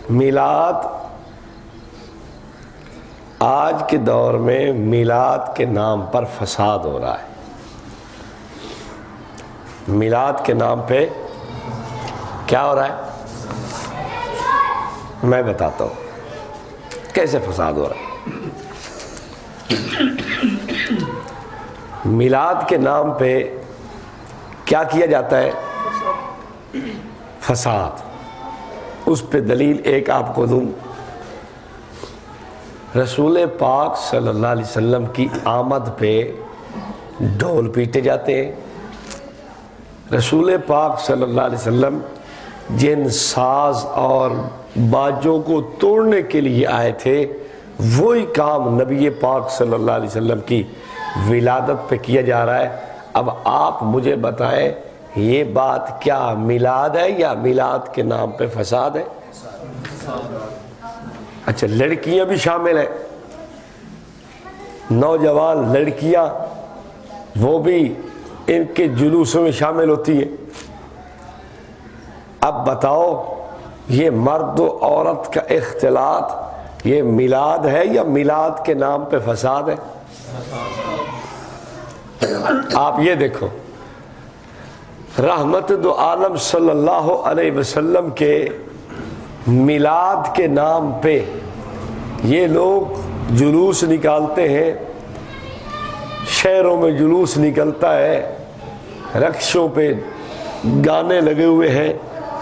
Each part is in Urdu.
میلاد آج کے دور میں میلاد کے نام پر فساد ہو رہا ہے. میلاد کے نام پہ کیا ہو رہا ہے؟ میں بتاتا ہوں کیسے فساد ہو رہا ہے. میلاد کے نام پہ کیا کیا جاتا ہے؟ فساد. اس پہ دلیل ایک آپ کو دوں. رسول پاک صلی اللہ علیہ وسلم کی آمد پہ ڈھول پیٹے جاتے ہیں. رسول پاک صلی اللہ علیہ وسلم جن ساز اور باجوں کو توڑنے کے لیے آئے تھے وہی کام نبی پاک صلی اللہ علیہ وسلم کی ولادت پہ کیا جا رہا ہے. اب آپ مجھے بتائیں یہ بات کیا میلاد ہے یا میلاد کے نام پہ فساد ہے؟ اچھا، لڑکیاں بھی شامل ہیں، نوجوان لڑکیاں وہ بھی ان کے جلوسوں میں شامل ہوتی ہیں. اب بتاؤ یہ مرد و عورت کا اختلاط یہ میلاد ہے یا میلاد کے نام پہ فساد ہے؟ آپ یہ دیکھو، رحمت دو عالم صلی اللہ علیہ وسلم کے میلاد کے نام پہ یہ لوگ جلوس نکالتے ہیں، شہروں میں جلوس نکلتا ہے، رکشوں پہ گانے لگے ہوئے ہیں.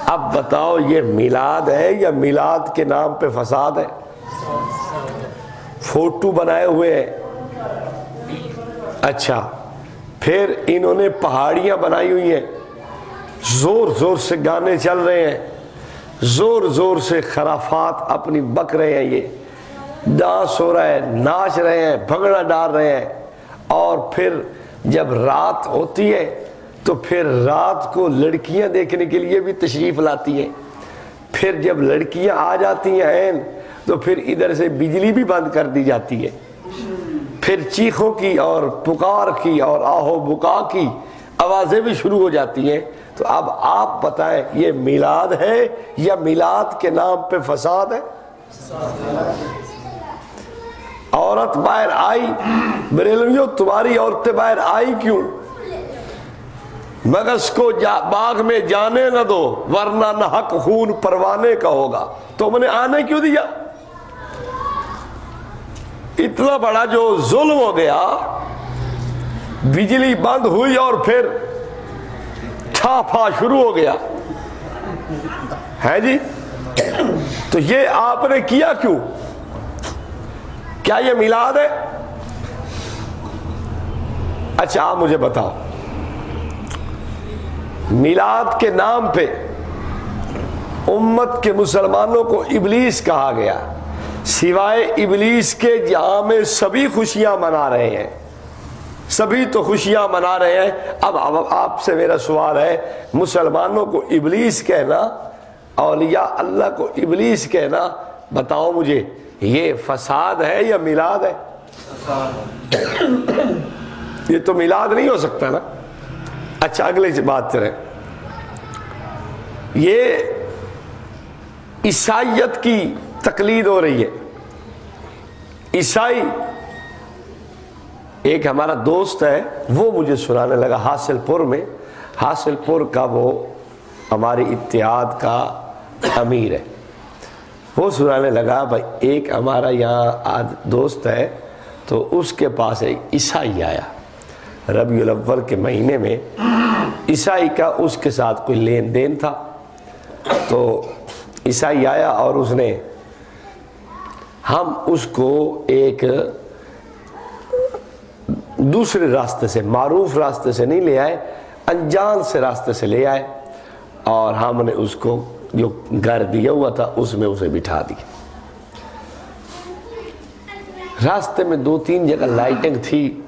اب بتاؤ یہ میلاد ہے یا میلاد کے نام پہ فساد ہے؟ فوٹو بنائے ہوئے ہیں. اچھا، پھر انہوں نے پہاڑیاں بنائی ہوئی ہیں، زور زور سے گانے چل رہے ہیں، زور زور سے خرافات اپنی بک رہے ہیں، یہ ڈانس ہو رہا ہے، ناچ رہے ہیں، بھنگڑا ڈال رہے ہیں. اور پھر جب رات ہوتی ہے تو پھر رات کو لڑکیاں دیکھنے کے لیے بھی تشریف لاتی ہیں. پھر جب لڑکیاں آ جاتی ہیں تو پھر ادھر سے بجلی بھی بند کر دی جاتی ہے. پھر چیخوں کی اور پکار کی اور آہو بکا کی آوازیں بھی شروع ہو جاتی ہیں. تو اب آپ بتائیں یہ میلاد ہے یا میلاد کے نام پہ فساد ہے؟ عورت باہر آئی، بریلویوں تمہاری عورتیں باہر آئی کیوں؟ مگس کو باغ میں جانے نہ دو ورنہ نہ حق خون پروانے کا ہوگا. تم نے آنے کیوں دیا؟ اتنا بڑا جو ظلم ہو گیا، بجلی بند ہوئی اور پھر ٹھاپا شروع ہو گیا ہے جی. تو یہ آپ نے کیا کیوں؟ کیا یہ میلاد ہے؟ اچھا آپ مجھے بتاؤ، میلاد کے نام پہ امت کے مسلمانوں کو ابلیس کہا گیا، سوائے ابلیس کے جہاں میں سبھی خوشیاں منا رہے ہیں، سبھی تو خوشیاں منا رہے ہیں. اب آپ سے میرا سوال ہے، مسلمانوں کو ابلیس کہنا، اولیاء اللہ کو ابلیس کہنا، بتاؤ مجھے یہ فساد ہے یا میلاد ہے؟ یہ تو میلاد نہیں ہو سکتا نا. اچھا اگلے بات کریں، یہ عیسائیت کی تقلید ہو رہی ہے. عیسائی ایک ہمارا دوست ہے وہ مجھے سنانے لگا، حاصل پور میں، حاصل پور کا وہ ہماری اتحاد کا امیر ہے. وہ سنانے لگا بھائی ایک ہمارا یہاں دوست ہے تو اس کے پاس ایک عیسائی آیا ربیع الاول کے مہینے میں. عیسائی کا اس کے ساتھ کوئی لین دین تھا. تو عیسائی آیا اور اس نے، ہم اس کو ایک دوسرے راستے سے، معروف راستے سے نہیں لے آئے، انجان سے راستے سے لے آئے، اور ہم نے اس کو جو گھر دیا ہوا تھا اس میں اسے بٹھا دیا. راستے میں 2-3 جگہ لائٹنگ تھی،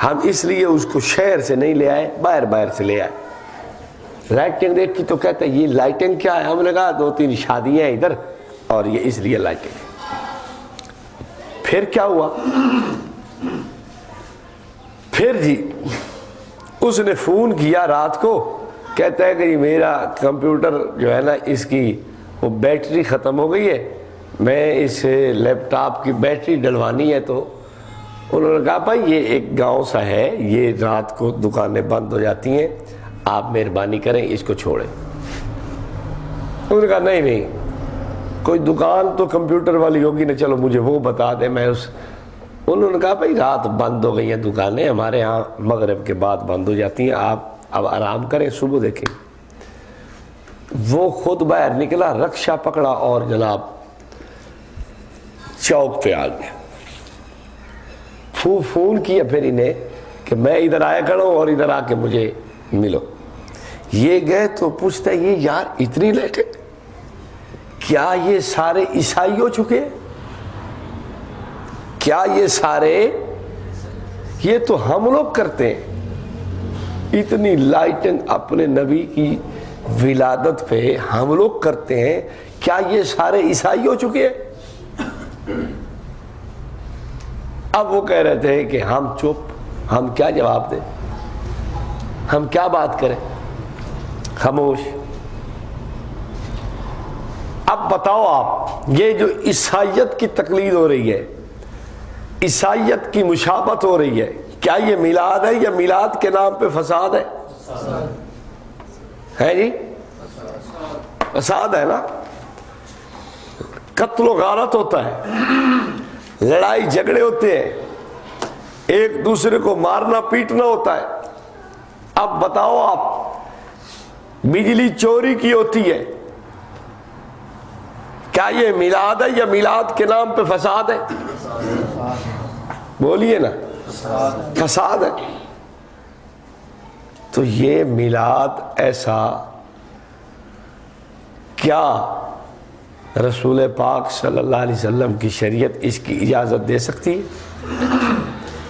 ہم اس لیے اس کو شہر سے نہیں لے آئے، باہر سے لے آئے. لائٹنگ دیکھی تو کہتے ہیں یہ لائٹنگ کیا ہے؟ ہم نے کہا 2-3 شادیاں ادھر اور یہ اس لیے لائٹنگ ہے. پھر کیا ہوا؟ پھر جی اس نے فون کیا رات کو، کہتا ہے کہ میرا کمپیوٹر جو ہے نا اس کی وہ بیٹری ختم ہو گئی ہے، میں اس لیپ ٹاپ کی بیٹری ڈلوانی ہے۔ تو انہوں نے کہا بھائی یہ ایک گاؤں سا ہے، یہ رات کو دکانیں بند ہو جاتی ہیں، آپ مہربانی کریں اس کو چھوڑیں۔ انہوں نے کہا نہیں کوئی دکان تو کمپیوٹر والی ہوگی نا، چلو مجھے وہ بتا دیں میں اس۔ انہوں نے کہا بھائی رات بند ہو گئی ہیں دکانیں، ہمارے ہاں مغرب کے بعد بند ہو جاتی ہیں، آپ اب آرام کریں، صبح دیکھیں۔ وہ خود باہر نکلا، رکشہ پکڑا اور جناب چوک پہ آ گیا۔ فون کیا پھر انہیں کہ میں ادھر آیا کروں اور ادھر آ کے مجھے ملو۔ یہ گئے تو پوچھتا ہے یہ یار اتنی لیٹ ہے، کیا یہ سارے عیسائی ہو چکے؟ کیا یہ سارے، یہ تو ہم لوگ کرتے ہیں، اتنی لائٹنگ اپنے نبی کی ولادت پہ ہم لوگ کرتے ہیں، کیا یہ سارے عیسائی ہو چکے ہیں؟ اب وہ کہہ رہے تھے کہ ہم چپ، ہم کیا جواب دیں، ہم کیا بات کریں، خاموش۔ اب بتاؤ آپ، یہ جو عیسائیت کی تقلید ہو رہی ہے، عیسائیت کی مشابہت ہو رہی ہے، کیا یہ میلاد ہے یا میلاد کے نام پہ فساد ہے جی؟ فساد ہے نا، قتل و غارت ہوتا ہے، لڑائی جھگڑے ہوتے ہیں، ایک دوسرے کو مارنا پیٹنا ہوتا ہے۔ اب بتاؤ آپ، بجلی چوری کی ہوتی ہے، کیا یہ میلاد ہے یا میلاد کے نام پہ فساد ہے؟ بولیے نا، فساد ہے۔ تو یہ میلاد ایسا، کیا رسول پاک صلی اللہ علیہ وسلم کی شریعت اس کی اجازت دے سکتی ہے؟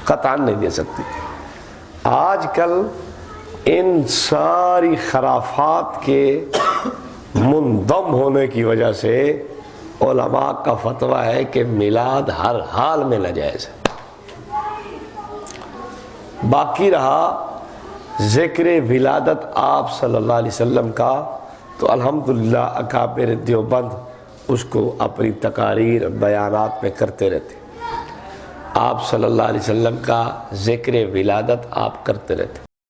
قطعاً نہیں دے سکتی۔ آج کل ان ساری خرافات کے منضم ہونے کی وجہ سے علماء کا فتویٰ ہے کہ میلاد ہر حال میں ناجائز ہے۔ باقی رہا ذکر ولادت آپ صلی اللہ علیہ وسلم کا، تو الحمدللہ اکابر دیوبند اس کو اپنی تقاریر بیانات میں کرتے رہتے، آپ صلی اللہ علیہ وسلم کا ذکر ولادت آپ کرتے رہتے۔